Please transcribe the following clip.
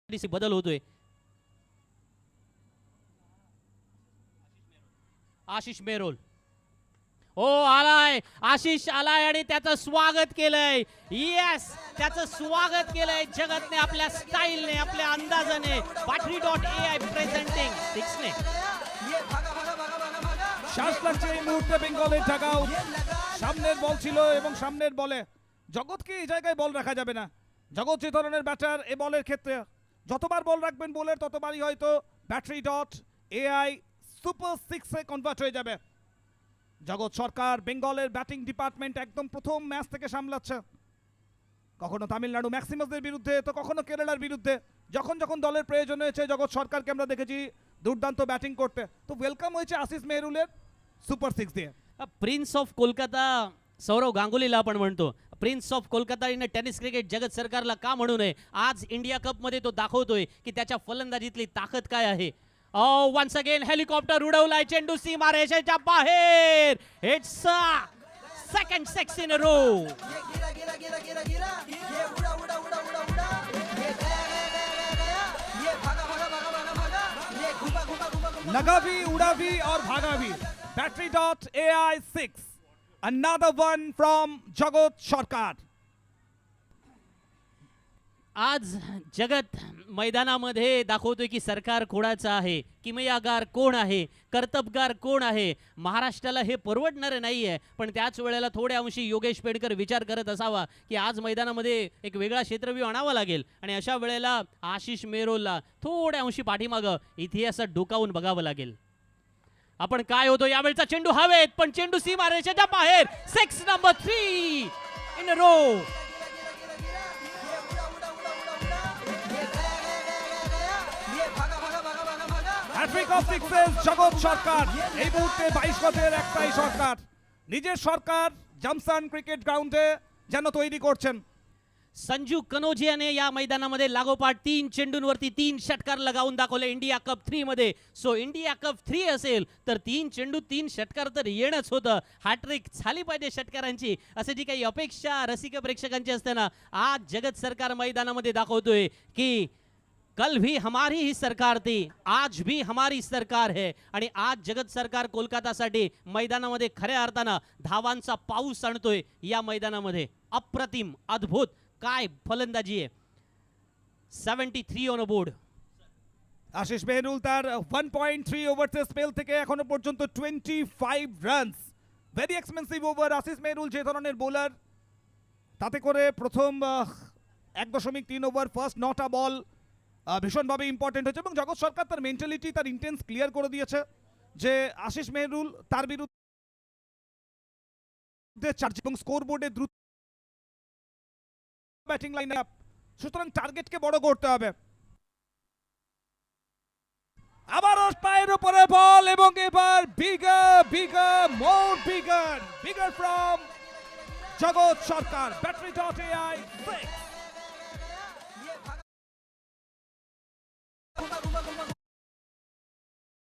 बदल होतोय. आशिष मेहरोल ओ आलाय, आशिष आलाय आणि त्याचं स्वागत केलंय. येस, त्याचं स्वागत केलंय जगतने आपल्या स्टाईलने, आपल्या अंदाजाने. battery.ai প্রেজেন্টিং 6 ने শ্বাস লাগছে এই মুহূর্তে বেঙ্গলের ঢাকাও। সামনের বল ছিল এবং সামনের বলে জগৎকে এই জায়গায় বল রাখা যাবে না। জগৎ যে ধরনের ব্যাটার, এ বলের ক্ষেত্রে যতবার বল রাখবেন বোলার ততবারই হয়তো battery.ai সুপার 6 এ কনভার্ট হয়ে যাবে। জগৎ সরকার বেঙ্গলের ব্যাটিং ডিপার্টমেন্ট একদম প্রথম ম্যাচ থেকে সামলাচ্ছে। কখনো তামিলনাড়ু ম্যাক্সিমাসদের বিরুদ্ধে তো কখনো কেরালার বিরুদ্ধে যখন যখন দলের প্রয়োজন হয়েছে জগৎ সরকারকে আমরা দেখেছি দুর্দান্ত ব্যাটিং করতে। তো ওয়েলকাম হয়েছে আশিস মেহরুলের সুপার 6 দিয়ে। प्रिन्स ऑफ कोलकाता सौरव गांगुलीला आपण म्हणतो. Prince of Kolkata in tennis cricket जगत सरकारला का म्हणू नये. आज इंडिया कप मध्ये तो दाखवतोय की त्याच्या फलंदाजीतली ताकद काय आहे. वन्स अगेन हेलिकॉप्टर उडवलाय, चेंडू सीमा रेषेच्या बाहेर. It's second 6 in a row. लगा भी, उड़ा भी और भागा भी. battery.ai 6, another one from जगत सरकार. आज जगत मैदानामध्ये दाखवतोय की सरकार कोणाचं आहे, किमयागार कोण आहे, कर्तबगार कोण आहे. महाराष्ट्राला हे परवडणारे नाहीये, पण त्याच वेळेला थोड्या अंशी योगेश पेडकर विचार करत असावा की आज मैदानामध्ये एक वेगळा क्षेत्रव्यूह आणावा लागेल आणि अशा वेळेला आशिष मेहरोलला थोड्या अंशी पाठीमागं इतिहासात डोकावून बघावं लागेल. आपण काय होतो यावेळचा चेंडू हवेत, पण चेंडू सीमा रेषेच्या बाहेर. 6 number 3 in a row. Hat trick of sixes Jagat Sarkar. এই মুহূর্তে 22 গজের একটাই সরকার, নিজের সরকার জামসান ক্রিকেট গ্রাউন্ডে যেন তৈরি করছেন। संजू कनोजियाने या मैदानामध्ये लागोपाठ 3 चेंडूंवरती 3 षटकार लगावून दाखवले इंडिया कप 3 मध्ये. सो इंडिया कप 3 असेल तर 3 चेंडू 3 षटकार तर येणंच होतं. हॅट्रिक झाली पाहिजे षटकारांची, असे जी काही अपेक्षा रसिक प्रेक्षकांची असते ना, आज जगत सरकार मैदानामध्ये दाखवतोय की कल भी हमारी ही सरकार थी, आज भी हमारी सरकार है. आणि आज जगत सरकार कोलकातासाठी मैदानामध्ये खऱ्या अर्थानं धावांचा पाऊस आणतोय. या मैदानामध्ये अप्रतिम, अद्भुत काय फलंदाजी आहे. 73 অন বোর্ড. আশিস মেহরুল তার 1.3 ওভার্সের স্পেল থেকে এখনো পর্যন্ত 25 runs. Very expensive over. Ashis Mehrul যে ধরনের বোলার, তাতে করে প্রথম 1.3 ওভার ফার্স্ট 9টা বল ভীষণভাবে ইম্পর্টেন্ট হচ্ছে এবং জগৎ সরকার তার মেন্টালিটি, তার ইন্টেন্স ক্লিয়ার করে দিয়েছে যে আশিস মেহরুল তার বিরুদ্ধে চার্জ এবং স্কোর বোর্ডে দ্রুত ব্যাটিং লাইন আপ, সুতরাং টার্গেটকে বড় করতে হবে। আবারও পায়ের উপরে বল এবং এবার বিগার মোর বিগার ফ্রম জগৎ সরকার। battery.ai 6